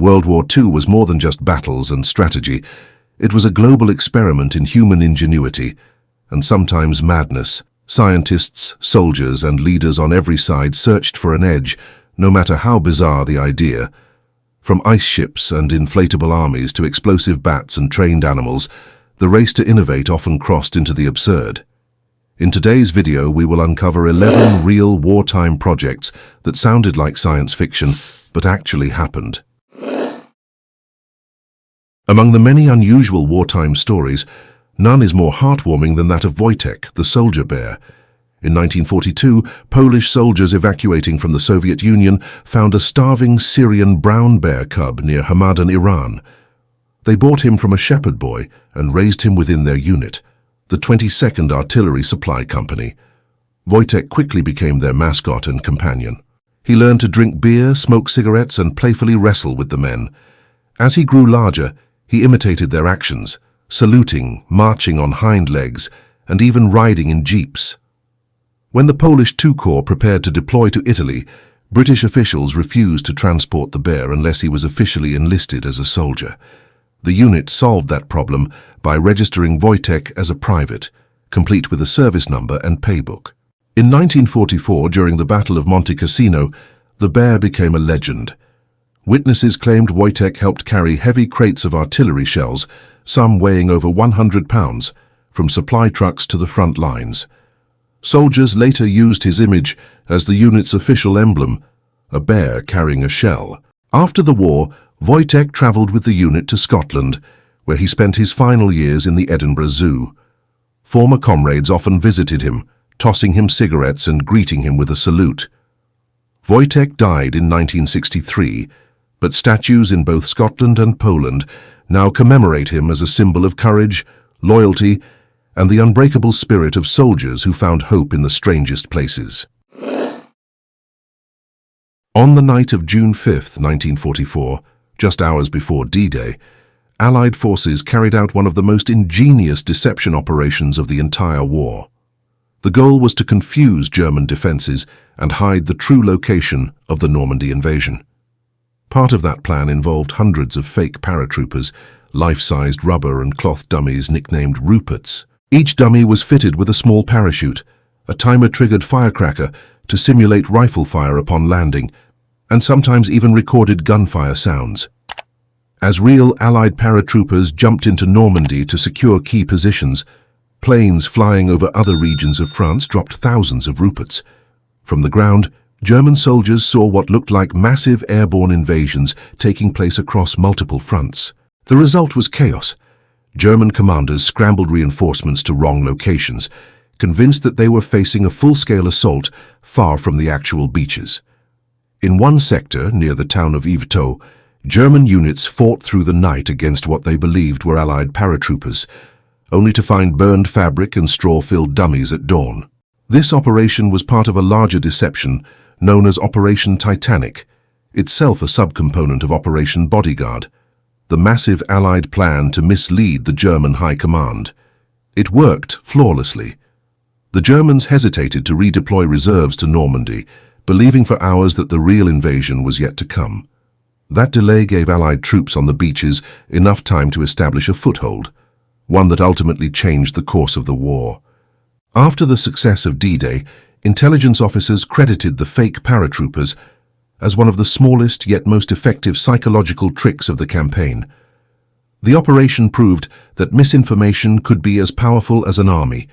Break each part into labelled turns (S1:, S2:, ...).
S1: World War II was more than just battles and strategy. It was a global experiment in human ingenuity and sometimes madness. Scientists, soldiers, and leaders on every side searched for an edge, no matter how bizarre the idea. From ice ships and inflatable armies to explosive bats and trained animals, the race to innovate often crossed into the absurd. In today's video, we will uncover 11 real wartime projects that sounded like science fiction, but actually happened. Among the many unusual wartime stories, none is more heartwarming than that of Wojtek, the soldier bear. In 1942, Polish soldiers evacuating from the Soviet Union found a starving Syrian brown bear cub near Hamadan, Iran. They bought him from a shepherd boy and raised him within their unit, the 22nd Artillery Supply Company. Wojtek quickly became their mascot and companion. He learned to drink beer, smoke cigarettes, and playfully wrestle with the men. As he grew larger, he imitated their actions, saluting, marching on hind legs, and even riding in jeeps. When the Polish II Corps prepared to deploy to Italy, British officials refused to transport the bear unless he was officially enlisted as a soldier. The unit solved that problem by registering Wojtek as a private, complete with a service number and paybook. In 1944, during the Battle of Monte Cassino, the bear became a legend. Witnesses claimed Wojtek helped carry heavy crates of artillery shells, some weighing over 100 pounds, from supply trucks to the front lines. Soldiers later used his image as the unit's official emblem, a bear carrying a shell. After the war, Wojtek travelled with the unit to Scotland, where he spent his final years in the Edinburgh Zoo. Former comrades often visited him, tossing him cigarettes and greeting him with a salute. Wojtek died in 1963, but statues in both Scotland and Poland now commemorate him as a symbol of courage, loyalty, and the unbreakable spirit of soldiers who found hope in the strangest places. On the night of June 5, 1944, just hours before D-Day, Allied forces carried out one of the most ingenious deception operations of the entire war. The goal was to confuse German defenses and hide the true location of the Normandy invasion. Part of that plan involved hundreds of fake paratroopers, life-sized rubber and cloth dummies nicknamed Ruperts. Each dummy was fitted with a small parachute, a timer-triggered firecracker to simulate rifle fire upon landing, and sometimes even recorded gunfire sounds. As real Allied paratroopers jumped into Normandy to secure key positions, planes flying over other regions of France dropped thousands of Ruperts. From the ground, German soldiers saw what looked like massive airborne invasions taking place across multiple fronts. The result was chaos. German commanders scrambled reinforcements to wrong locations, convinced that they were facing a full-scale assault far from the actual beaches. In one sector, near the town of Yvetot, German units fought through the night against what they believed were Allied paratroopers, only to find burned fabric and straw-filled dummies at dawn. This operation was part of a larger deception known as Operation Titanic, itself a subcomponent of Operation Bodyguard, the massive Allied plan to mislead the German High Command. It worked flawlessly. The Germans hesitated to redeploy reserves to Normandy, believing for hours that the real invasion was yet to come. That delay gave Allied troops on the beaches enough time to establish a foothold, one that ultimately changed the course of the war. After the success of D-Day, intelligence officers credited the fake paratroopers as one of the smallest yet most effective psychological tricks of the campaign. The operation proved that misinformation could be as powerful as an army,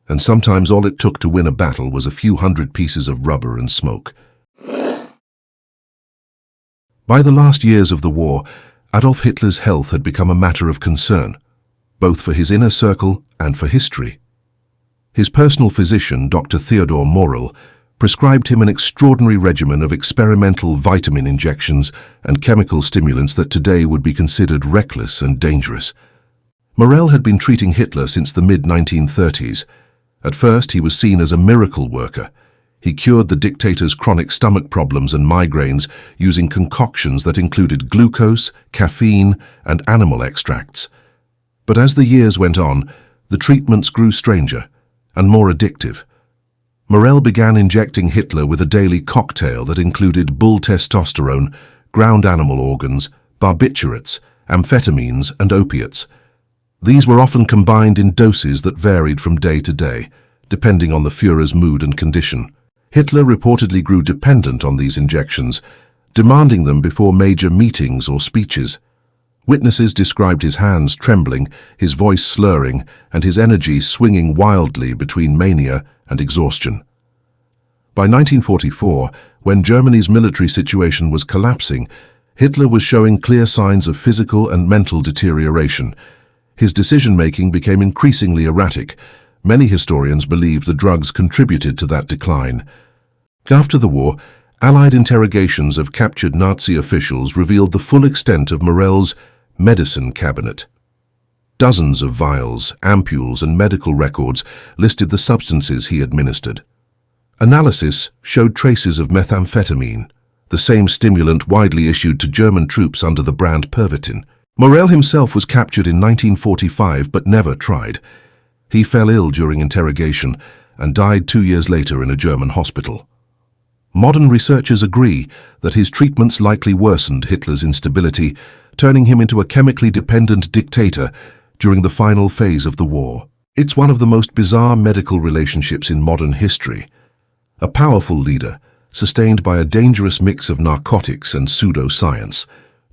S1: and sometimes all it took to win a battle was a few hundred pieces of rubber and smoke. By the last years of the war, Adolf Hitler's health had become a matter of concern, both for his inner circle and for history. His personal physician, Dr. Theodor Morell, prescribed him an extraordinary regimen of experimental vitamin injections and chemical stimulants that today would be considered reckless and dangerous. Morell had been treating Hitler since the mid-1930s. At first, he was seen as a miracle worker. He cured the dictator's chronic stomach problems and migraines using concoctions that included glucose, caffeine, and animal extracts. But as the years went on, the treatments grew stranger and more addictive. Morell began injecting Hitler with a daily cocktail that included bull testosterone, ground animal organs, barbiturates, amphetamines, and opiates. These were often combined in doses that varied from day to day, depending on the Führer's mood and condition. Hitler reportedly grew dependent on these injections, demanding them before major meetings or speeches. Witnesses described his hands trembling, his voice slurring, and his energy swinging wildly between mania and exhaustion. By 1944, when Germany's military situation was collapsing, Hitler was showing clear signs of physical and mental deterioration. His decision-making became increasingly erratic. Many historians believe the drugs contributed to that decline. After the war, Allied interrogations of captured Nazi officials revealed the full extent of Morell's medicine cabinet. Dozens of vials, ampules, and medical records listed the substances he administered. Analysis showed traces of methamphetamine, the same stimulant widely issued to German troops under the brand Pervitin. Morell himself was captured in 1945 but never tried. He fell ill during interrogation and died 2 years later in a German hospital. Modern researchers agree that his treatments likely worsened Hitler's instability, turning him into a chemically dependent dictator during the final phase of the war. It's one of the most bizarre medical relationships in modern history. A powerful leader, sustained by a dangerous mix of narcotics and pseudoscience,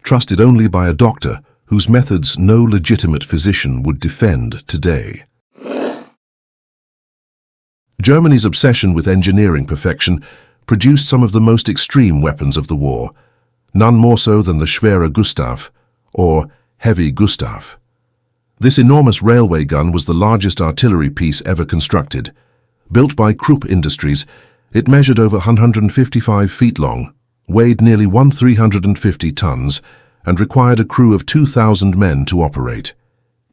S1: trusted only by a doctor whose methods no legitimate physician would defend today. Germany's obsession with engineering perfection produced some of the most extreme weapons of the war, none more so than the Schwere Gustav, or Heavy Gustav. This enormous railway gun was the largest artillery piece ever constructed. Built by Krupp Industries, it measured over 155 feet long, weighed nearly 350 tons, and required a crew of 2,000 men to operate.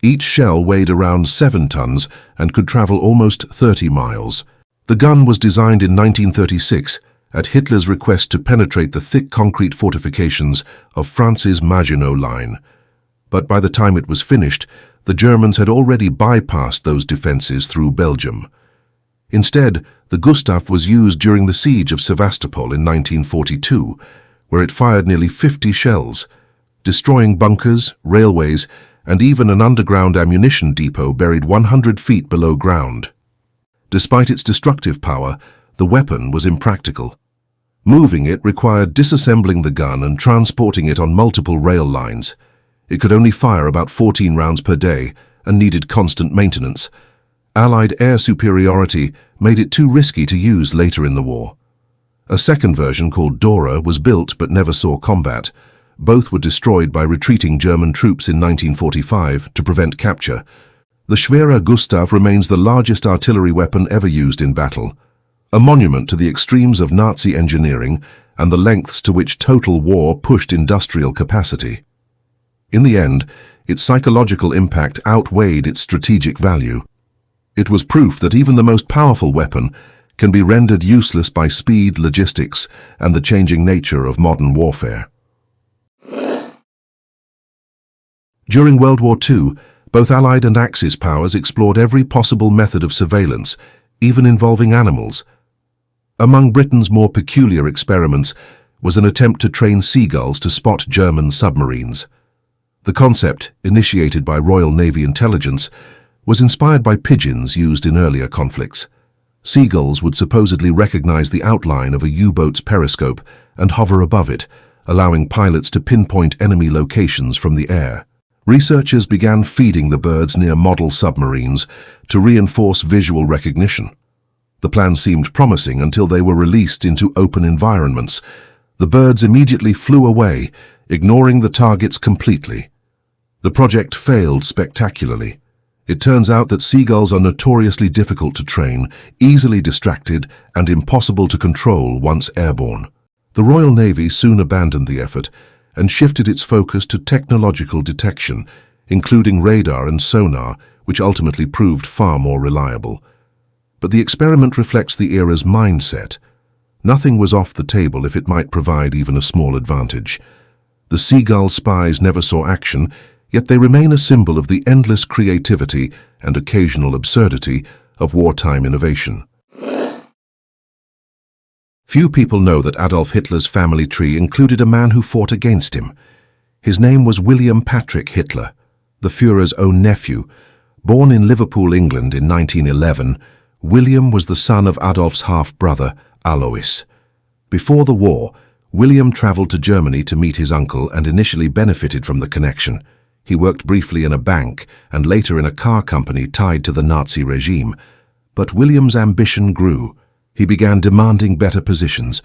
S1: Each shell weighed around 7 tons and could travel almost 30 miles. The gun was designed in 1936 at Hitler's request to penetrate the thick concrete fortifications of France's Maginot Line. But by the time it was finished, the Germans had already bypassed those defenses through Belgium. Instead, the Gustav was used during the siege of Sevastopol in 1942, where it fired nearly 50 shells, destroying bunkers, railways, and even an underground ammunition depot buried 100 feet below ground. Despite its destructive power, the weapon was impractical. Moving it required disassembling the gun and transporting it on multiple rail lines. It could only fire about 14 rounds per day and needed constant maintenance. Allied air superiority made it too risky to use later in the war. A second version called Dora was built but never saw combat. Both were destroyed by retreating German troops in 1945 to prevent capture. The Schwere Gustav remains the largest artillery weapon ever used in battle, a monument to the extremes of Nazi engineering and the lengths to which total war pushed industrial capacity. In the end, its psychological impact outweighed its strategic value. It was proof that even the most powerful weapon can be rendered useless by speed, logistics, and the changing nature of modern warfare. During World War II, both Allied and Axis powers explored every possible method of surveillance, even involving animals. Among Britain's more peculiar experiments was an attempt to train seagulls to spot German submarines. The concept, initiated by Royal Navy intelligence, was inspired by pigeons used in earlier conflicts. Seagulls would supposedly recognize the outline of a U-boat's periscope and hover above it, allowing pilots to pinpoint enemy locations from the air. Researchers began feeding the birds near model submarines to reinforce visual recognition. The plan seemed promising until they were released into open environments. The birds immediately flew away, ignoring the targets completely. The project failed spectacularly. It turns out that seagulls are notoriously difficult to train, easily distracted, and impossible to control once airborne. The Royal Navy soon abandoned the effort and shifted its focus to technological detection, including radar and sonar, which ultimately proved far more reliable. But the experiment reflects the era's mindset. Nothing was off the table if it might provide even a small advantage. The seagull spies never saw action, yet they remain a symbol of the endless creativity and occasional absurdity of wartime innovation. Few people know that Adolf Hitler's family tree included a man who fought against him. His name was William Patrick Hitler, the Führer's own nephew. Born in Liverpool, England in 1911, William was the son of Adolf's half-brother, Alois. Before the war, William traveled to Germany to meet his uncle and initially benefited from the connection. He worked briefly in a bank and later in a car company tied to the Nazi regime. But William's ambition grew. He began demanding better positions,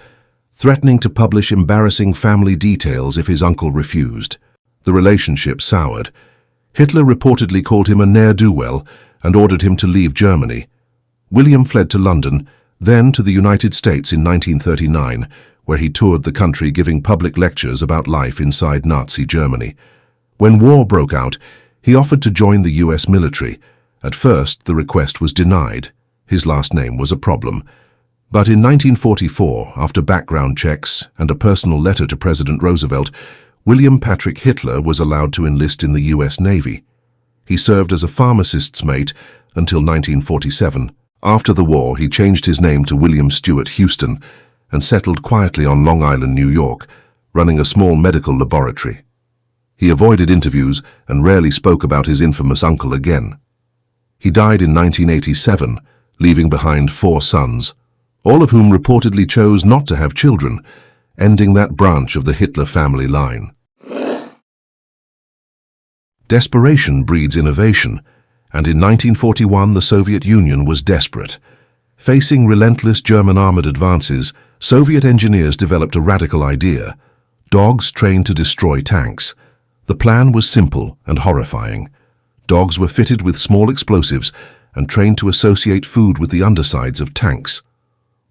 S1: threatening to publish embarrassing family details if his uncle refused. The relationship soured. Hitler reportedly called him a ne'er-do-well and ordered him to leave Germany. William fled to London, then to the United States in 1939, where he toured the country giving public lectures about life inside Nazi Germany. When war broke out, he offered to join the US military. At first, the request was denied. His last name was a problem. But in 1944, after background checks and a personal letter to President Roosevelt, William Patrick Hitler was allowed to enlist in the US Navy. He served as a pharmacist's mate until 1947. After the war, he changed his name to William Stewart Houston and settled quietly on Long Island, New York, running a small medical laboratory. He avoided interviews and rarely spoke about his infamous uncle again. He died in 1987, leaving behind 4 sons, all of whom reportedly chose not to have children, ending that branch of the Hitler family line. Desperation breeds innovation, and in 1941 the Soviet Union was desperate. Facing relentless German armored advances, Soviet engineers developed a radical idea: dogs trained to destroy tanks. The plan was simple and horrifying. Dogs were fitted with small explosives and trained to associate food with the undersides of tanks.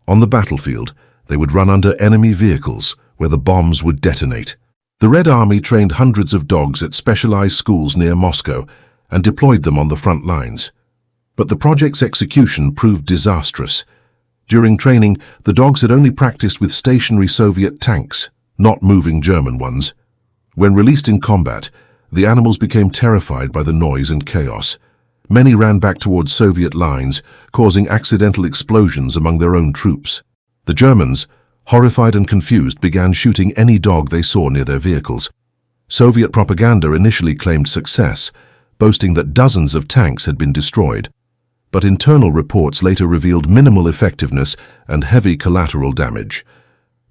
S1: On the battlefield, they would run under enemy vehicles where the bombs would detonate. The Red Army trained hundreds of dogs at specialized schools near Moscow and deployed them on the front lines. But the project's execution proved disastrous. During training, the dogs had only practiced with stationary Soviet tanks, not moving German ones. When released in combat, the animals became terrified by the noise and chaos. Many ran back towards Soviet lines, causing accidental explosions among their own troops. The Germans, horrified and confused, began shooting any dog they saw near their vehicles. Soviet propaganda initially claimed success, boasting that dozens of tanks had been destroyed. But internal reports later revealed minimal effectiveness and heavy collateral damage.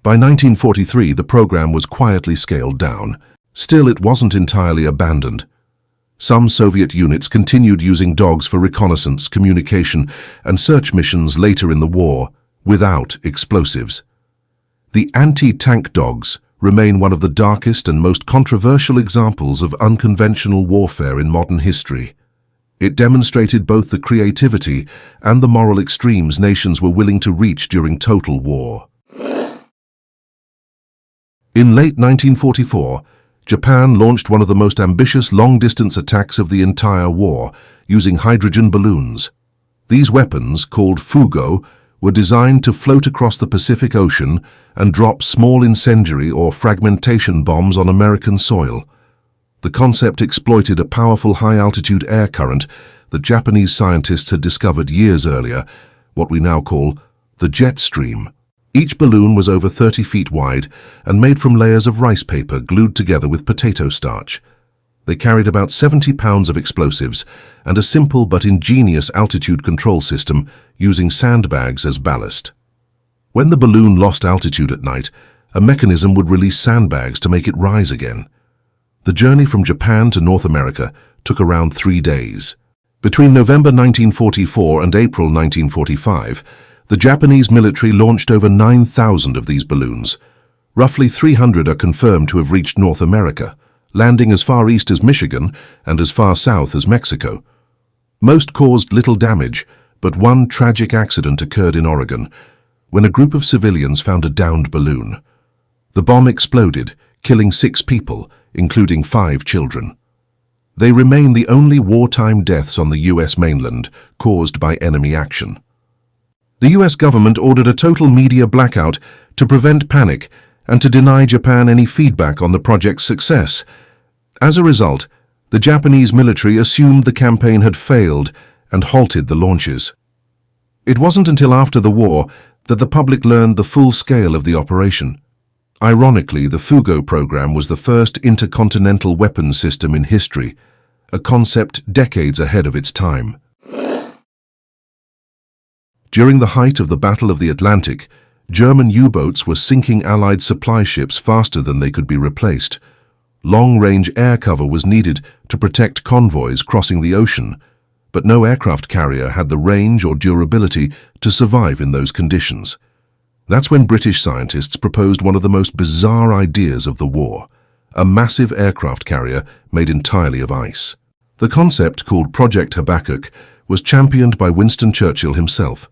S1: By 1943, the program was quietly scaled down. Still, it wasn't entirely abandoned. Some Soviet units continued using dogs for reconnaissance, communication, and search missions later in the war, without explosives. The anti-tank dogs remain one of the darkest and most controversial examples of unconventional warfare in modern history. It demonstrated both the creativity and the moral extremes nations were willing to reach during total war. In late 1944, Japan launched one of the most ambitious long-distance attacks of the entire war, using hydrogen balloons. These weapons, called Fugo, were designed to float across the Pacific Ocean and drop small incendiary or fragmentation bombs on American soil. The concept exploited a powerful high-altitude air current that Japanese scientists had discovered years earlier, what we now call the jet stream. Each balloon was over 30 feet wide and made from layers of rice paper glued together with potato starch. They carried about 70 pounds of explosives and a simple but ingenious altitude control system using sandbags as ballast. When the balloon lost altitude at night, a mechanism would release sandbags to make it rise again. The journey from Japan to North America took around 3 days. Between November 1944 and April 1945, the Japanese military launched over 9,000 of these balloons. Roughly 300 are confirmed to have reached North America, landing as far east as Michigan and as far south as Mexico. Most caused little damage, but one tragic accident occurred in Oregon, when a group of civilians found a downed balloon. The bomb exploded, killing 6 people, including 5 children. They remain the only wartime deaths on the U.S. mainland caused by enemy action. The U.S. government ordered a total media blackout to prevent panic and to deny Japan any feedback on the project's success. As a result, the Japanese military assumed the campaign had failed and halted the launches. It wasn't until after the war that the public learned the full scale of the operation. Ironically, the Fugo program was the first intercontinental weapons system in history, a concept decades ahead of its time. During the height of the Battle of the Atlantic, German U-boats were sinking Allied supply ships faster than they could be replaced. Long-range air cover was needed to protect convoys crossing the ocean, but no aircraft carrier had the range or durability to survive in those conditions. That's when British scientists proposed one of the most bizarre ideas of the war, a massive aircraft carrier made entirely of ice. The concept, called Project Habakkuk, was championed by Winston Churchill himself.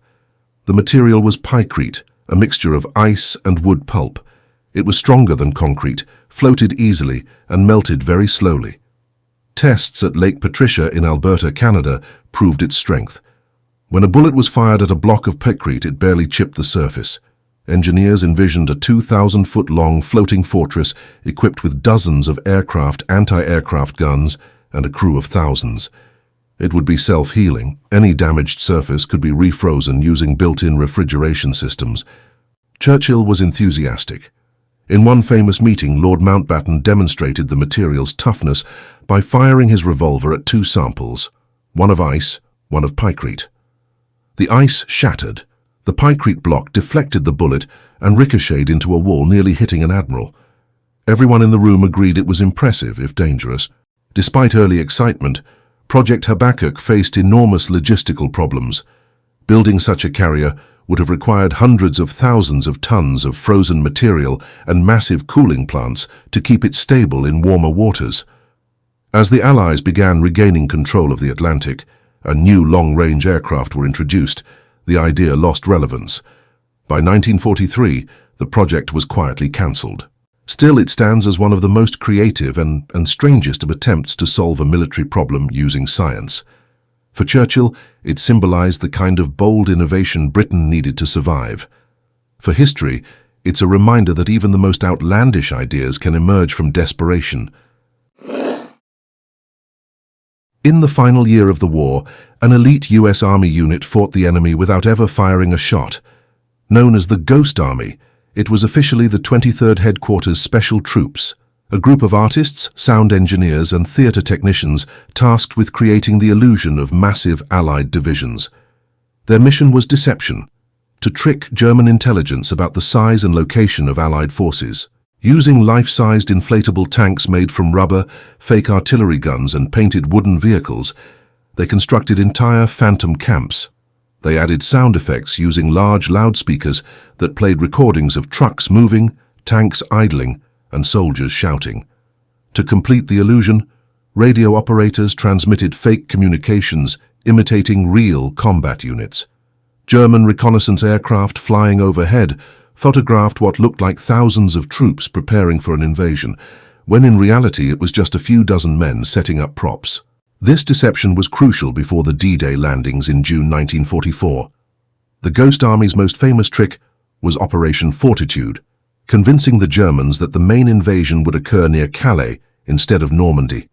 S1: The material was pykrete, a mixture of ice and wood pulp. It was stronger than concrete, floated easily, and melted very slowly. Tests at Lake Patricia in Alberta, Canada, proved its strength. When a bullet was fired at a block of pykrete, it barely chipped the surface. Engineers envisioned a 2,000-foot-long floating fortress equipped with dozens of aircraft, anti-aircraft guns, and a crew of thousands. It would be self-healing. Any damaged surface could be refrozen using built-in refrigeration systems. Churchill was enthusiastic. In one famous meeting, Lord Mountbatten demonstrated the material's toughness by firing his revolver at two samples, one of ice, one of pykrete. The ice shattered. The pykrete block deflected the bullet and ricocheted into a wall, nearly hitting an admiral. Everyone in the room agreed it was impressive, if dangerous. Despite early excitement, Project Habakkuk faced enormous logistical problems. Building such a carrier would have required hundreds of thousands of tons of frozen material and massive cooling plants to keep it stable in warmer waters. As the Allies began regaining control of the Atlantic, and new long-range aircraft were introduced, the idea lost relevance. By 1943, the project was quietly cancelled. Still, it stands as one of the most creative and strangest of attempts to solve a military problem using science. For Churchill, it symbolized the kind of bold innovation Britain needed to survive. For history, it's a reminder that even the most outlandish ideas can emerge from desperation. In the final year of the war, an elite US Army unit fought the enemy without ever firing a shot. Known as the Ghost Army, it was officially the 23rd Headquarters Special Troops, a group of artists, sound engineers, and theater technicians tasked with creating the illusion of massive Allied divisions. Their mission was deception, to trick German intelligence about the size and location of Allied forces. Using life-sized inflatable tanks made from rubber, fake artillery guns, and painted wooden vehicles, they constructed entire phantom camps. They added sound effects using large loudspeakers that played recordings of trucks moving, tanks idling, and soldiers shouting. To complete the illusion, radio operators transmitted fake communications imitating real combat units. German reconnaissance aircraft flying overhead photographed what looked like thousands of troops preparing for an invasion, when in reality it was just a few dozen men setting up props. This deception was crucial before the D-Day landings in June 1944. The Ghost Army's most famous trick was Operation Fortitude, convincing the Germans that the main invasion would occur near Calais instead of Normandy.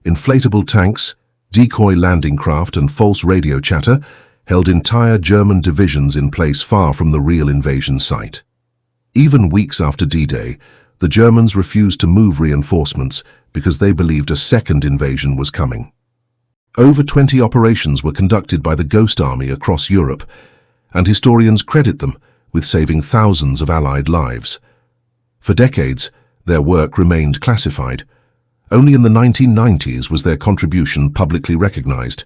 S1: Inflatable tanks, decoy landing craft, and false radio chatter held entire German divisions in place far from the real invasion site. Even weeks after D-Day, the Germans refused to move reinforcements because they believed a second invasion was coming. Over 20 operations were conducted by the Ghost Army across Europe, and historians credit them with saving thousands of Allied lives. For decades, their work remained classified. Only in the 1990s was their contribution publicly recognized.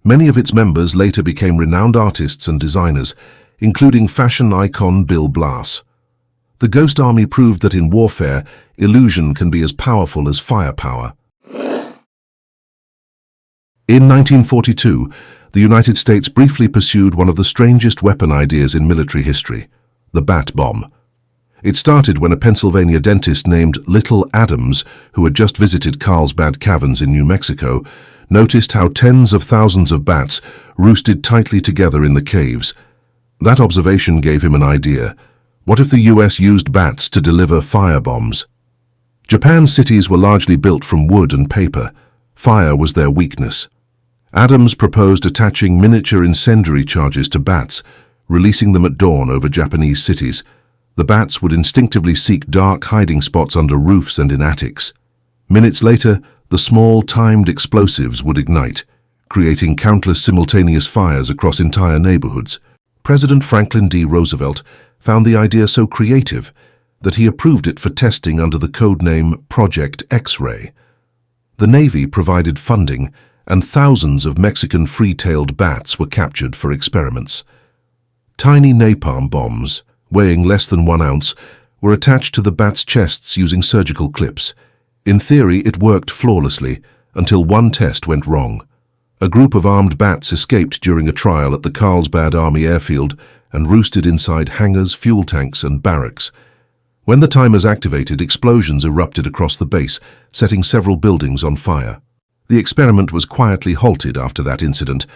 S1: Many of its members later became renowned artists and designers, including fashion icon Bill Blass. The Ghost Army proved that in warfare, illusion can be as powerful as firepower. In 1942, the United States briefly pursued one of the strangest weapon ideas in military history, the bat bomb. It started when a Pennsylvania dentist named Little Adams, who had just visited Carlsbad Caverns in New Mexico, noticed how tens of thousands of bats roosted tightly together in the caves. That observation gave him an idea. What if the US used bats to deliver firebombs? Japan's cities were largely built from wood and paper. Fire was their weakness. Adams proposed attaching miniature incendiary charges to bats, releasing them at dawn over Japanese cities. The bats would instinctively seek dark hiding spots under roofs and in attics. Minutes later, the small, timed explosives would ignite, creating countless simultaneous fires across entire neighborhoods. President Franklin D. Roosevelt found the idea so creative that he approved it for testing under the codename Project X-Ray. The Navy provided funding, and thousands of Mexican free-tailed bats were captured for experiments. Tiny napalm bombs, weighing less than 1 ounce, were attached to the bats' chests using surgical clips. In theory, it worked flawlessly, until one test went wrong. A group of armed bats escaped during a trial at the Carlsbad Army airfield and roosted inside hangars, fuel tanks, and barracks. When the timers activated, explosions erupted across the base, setting several buildings on fire. The experiment was quietly halted after that incident,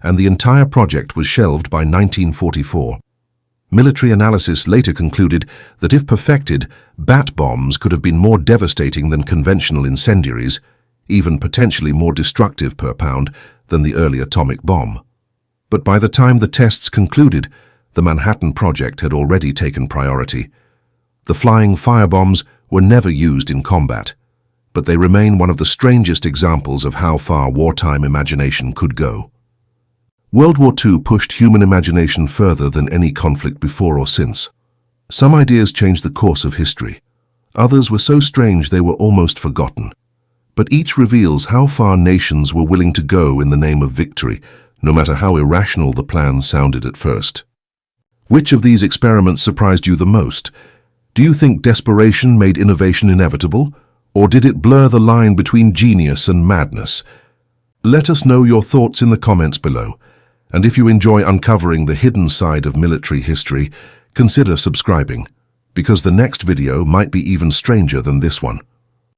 S1: and the entire project was shelved by 1944. Military analysis later concluded that if perfected, bat bombs could have been more devastating than conventional incendiaries, even potentially more destructive per pound than the early atomic bomb. But by the time the tests concluded, the Manhattan Project had already taken priority. The flying firebombs were never used in combat, but they remain one of the strangest examples of how far wartime imagination could go. World War II pushed human imagination further than any conflict before or since. Some ideas changed the course of history. Others were so strange they were almost forgotten. But each reveals how far nations were willing to go in the name of victory, no matter how irrational the plans sounded at first. Which of these experiments surprised you the most? Do you think desperation made innovation inevitable, or did it blur the line between genius and madness? Let us know your thoughts in the comments below. And if you enjoy uncovering the hidden side of military history, consider subscribing, because the next video might be even stranger than this one.